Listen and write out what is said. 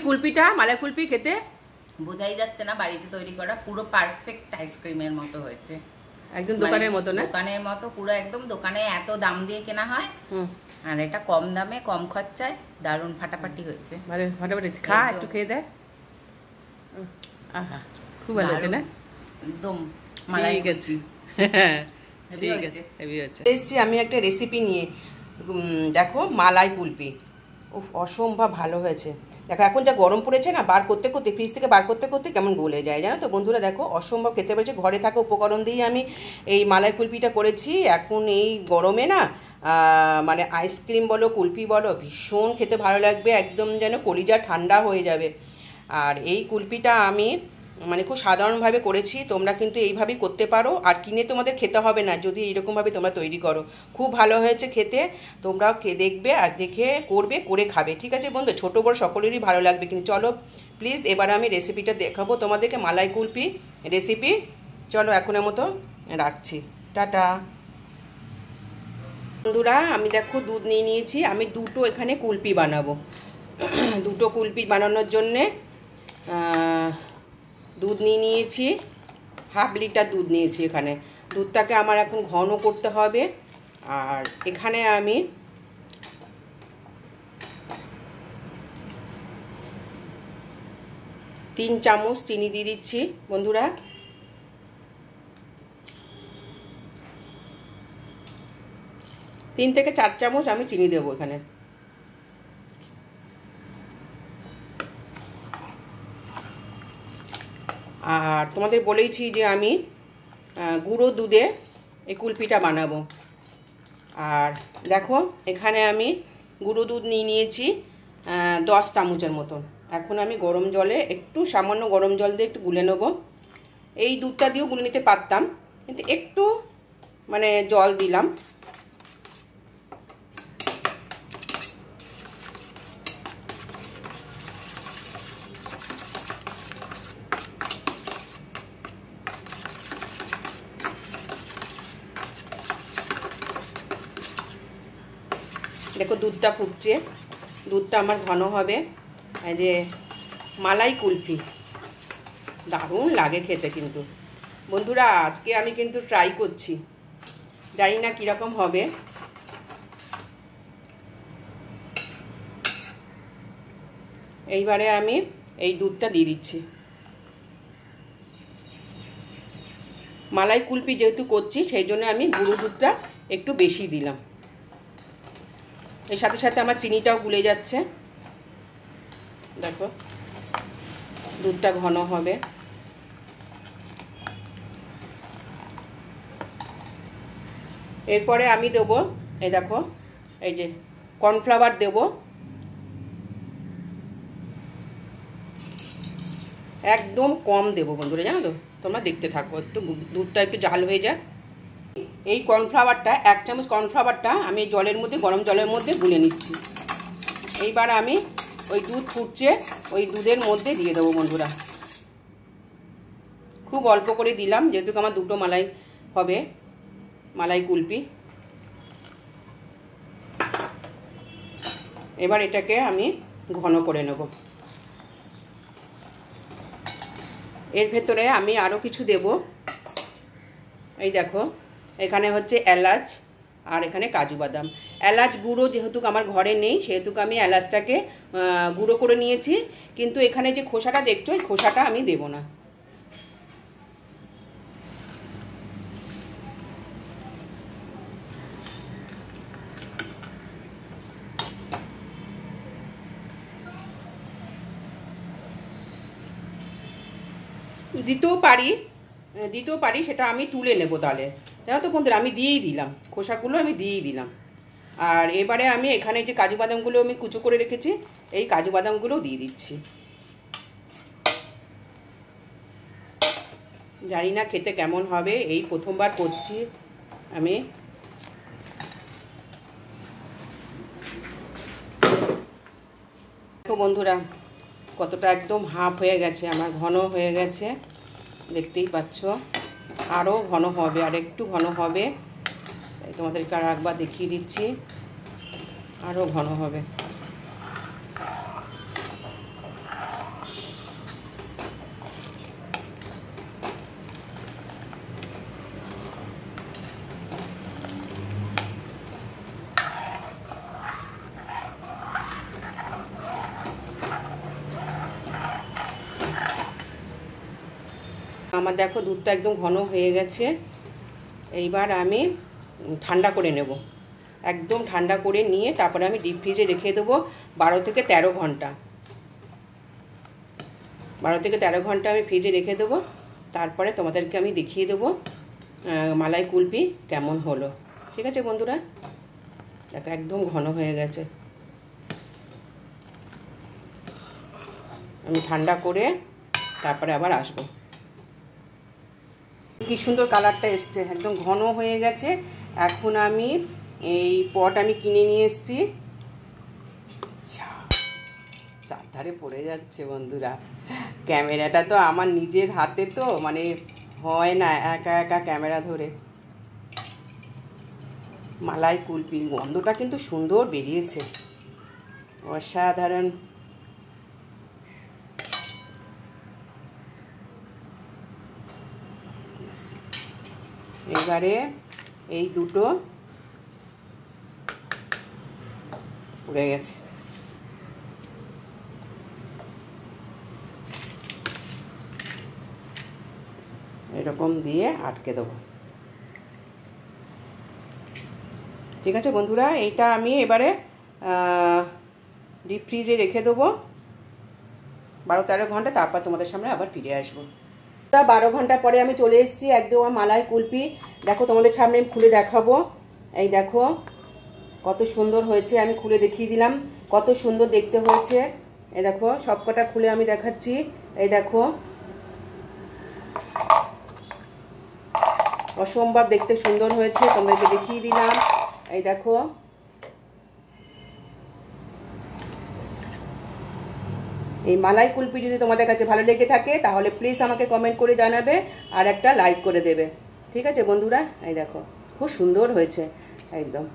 কুলপিটা মালাই কুলপি খেতে বোঝাই যাচ্ছে না, বাড়িতে তৈরি করা পুরো পারফেক্ট আইসক্রিমের মতো হয়েছে, একদম দোকানের মতো না? দোকানের মতো পুরো একদম। দোকানে এত দাম দিয়ে কেনা হয়, আর এটা কম দামে কম খরচায় দারুণ ফাটাফাটি হয়েছে। মানে ফাটাফাটি খা, একটু খেয়ে দেয়। আহা খুব ভালো হয়েছে না? একদম মালাই গেছি। ঠিক আছে, হেভি হচ্ছে। এসছি আমি একটা রেসিপি নিয়ে, দেখো মালাই কুলপি, অসম্ভব ভালো হয়েছে। দেখো এখন যা গরম পড়েছে না, বার করতে করতে ফ্রিজ থেকে বার করতে করতে কেমন গলে যায় জানো তো বন্ধুরা। দেখো অসম্ভব খেতে পেরেছে, ঘরে থাকা উপকরণ দিয়ে আমি এই মালাই কুলপিটা করেছি। এখন এই গরমে না মানে আইসক্রিম বলো কুলপি বলো ভীষণ খেতে ভালো লাগবে, একদম যেন কলিজা ঠান্ডা হয়ে যাবে। আর এই কুলপিটা আমি মানে খুব সাধারণভাবে করেছি, তোমরা কিন্তু এইভাবেই করতে পারো। আর কিনে তোমাদের খেতে হবে না যদি এইরকমভাবে তোমরা তৈরি করো, খুব ভালো হয়েছে খেতে। তোমরাও দেখবে আর দেখে করবে, করে খাবে, ঠিক আছে বন্ধু? ছোটো বড় সকলেরই ভালো লাগবে। কিন্তু চলো প্লিজ এবার আমি রেসিপিটা দেখাবো তোমাদেরকে, মালাই কুলপি রেসিপি। চলো এখনের মতো রাখছি, টাটা বন্ধুরা। আমি দেখো দুধ নিয়ে নিয়েছি, আমি দুটো এখানে কুলপি বানাবো। দুটো কুলপি বানানোর জন্যে দুধ নিয়ে নিয়েছি, 1/2 লিটার দুধ নিয়েছি। এখানে দুধটাকে আমার এখন ঘন করতে হবে। আর এখানে আমি তিন চামচ চিনি দিয়ে দিচ্ছি বন্ধুরা। তিন থেকে 4 চামচ আমি চিনি দেবো এখানে। আর তোমাদের বলেইছি যে আমি গুঁড়ো দুধে এই কুলপিটা বানাবো। আর দেখো এখানে আমি গুঁড়ো দুধ নিয়ে নিয়েছি 10 চামচের মতন। এখন আমি গরম জলে একটু সামান্য গরম জল দিয়ে একটু গুলে নেব। এই দুধটা দিয়েও গুলে নিতে পারতাম, কিন্তু একটু মানে জল দিলাম। দেখো দুধটা ফুটছে, দুধটা আমার ঘন হবে। এই যে মালাই কুলফি দারুণ লাগে খেতে কিন্তু বন্ধুরা। আজকে আমি কিন্তু ট্রাই করছি, জানি না কীরকম হবে। এইবারে আমি এই দুধটা দিয়ে দিচ্ছি। মালাই কুলফি যেহেতু করছি সেই জন্য আমি গুঁড়ো দুধটা একটু বেশি দিলাম। এর সাথে সাথে আমার চিনিটাও গুলে যাচ্ছে। দেখো দুধটা ঘন হবে। এরপরে আমি দেবো, এই দেখো এই যে কর্নফ্লাওয়ার দেবো একদম কম দেবো বন্ধুরা, জানো তো? তোমরা দেখতে থাকো, একটু দুধটা একটু জাল হয়ে যায়। এই কর্নফ্লাওয়ারটা 1 চামচ কর্নফ্লাওয়ারটা আমি জলের মধ্যে, গরম জলের মধ্যে গুলে নিচ্ছি। এইবার আমি ওই দুধ ফুটছে ওই দুধের মধ্যে দিয়ে দেবো বন্ধুরা। খুব অল্প করে দিলাম যেহেতু আমার দুটো মালাই হবে, মালাই কুলপি। এবার এটাকে আমি ঘন করে নেব। এর ভেতরে আমি আরও কিছু দেব। এই দেখো এখানে হচ্ছে এলাচ আর এখানে কাজু বাদাম। এলাচ গুঁড়ো যেহেতু আমার ঘরে নেই সেহেতু আমি এলাচটাকে গুঁড়ো করে নিয়েছি, কিন্তু এখানে যে খোসাটা দেখছো এই খোসাটা আমি দেব না। দিতেও পারি, সেটা আমি তুলে নেব তাহলে, জানো তো বন্ধুরা। আমি দিয়েই দিলাম, খোসাগুলো আমি দিয়েই দিলাম। আর এবারে আমি এখানে যে কাজু বাদামগুলো আমি কুচো করে রেখেছি এই কাজু বাদামগুলো দিয়ে দিচ্ছি। জানি না খেতে কেমন হবে, এই প্রথমবার করছি আমি। দেখো বন্ধুরা কতটা একদম হাফ হয়ে গেছে আমার, ঘন হয়ে গেছে, দেখতেই পাচ্ছ। আরও ঘন হবে, আর একটু ঘন হবে, তাই তোমাদেরকে আর একবার দেখিয়ে দিচ্ছি। আরও ঘন হবে। আমার দেখো দুধটা একদম ঘন হয়ে গেছে। এইবার আমি ঠান্ডা করে নেব, একদম ঠান্ডা করে নিয়ে তারপরে আমি ডিপ ফ্রিজে রেখে দেবো 12 থেকে 13 ঘন্টা। 12 থেকে 13 ঘন্টা আমি ফ্রিজে রেখে দেবো। তারপরে তোমাদেরকে আমি দেখিয়ে দেবো মালাই কুলফি কেমন হলো। ঠিক আছে বন্ধুরা, দেখো একদম ঘন হয়ে গেছে। আমি ঠান্ডা করে তারপরে আবার আসবো। কি সুন্দর কালারটা এসছে, একদম ঘন হয়ে গেছে। এখন আমি এই পট আমি কিনে নিয়ে এসেছি, চারধারে পড়ে যাচ্ছে বন্ধুরা। ক্যামেরাটা তো আমার নিজের হাতে, তো মানে হয় না একা একা ক্যামেরা ধরে। মালাই কুলফি গন্ধটা কিন্তু সুন্দর বেরিয়েছে, অসাধারণ। এবারে এই দুটো পড়ে গেছে, এরকম দিয়ে আটকে দেবো। ঠিক আছে বন্ধুরা, এইটা আমি এবারে ডিপ ফ্রিজে রেখে দেবো 12-13 ঘন্টা। তারপর তোমাদের সামনে আবার ফিরে আসবো। 12 ঘন্টা পরে আমি চলে এসেছি একদম মালাই কুলফি। দেখো তোমাদের সামনে আমি খুলে দেখাবো। এই দেখো কত সুন্দর হয়েছে, আমি খুলে দেখিয়ে দিলাম কত সুন্দর দেখতে হয়েছে। এই দেখো সবকটা খুলে আমি দেখাচ্ছি। এই দেখো অসম্ভব দেখতে সুন্দর হয়েছে, তোমাদেরকে দেখিয়ে দিলাম। এই দেখো এই মালাই কুলফি যদি তোমাদের কাছে ভালো লেগে থাকে তাহলে প্লিজ আমাকে কমেন্ট করে জানাবে আর একটা লাইক করে দেবে। ঠিক আছে বন্ধুরা, এই দেখো খুব সুন্দর হয়েছে একদম।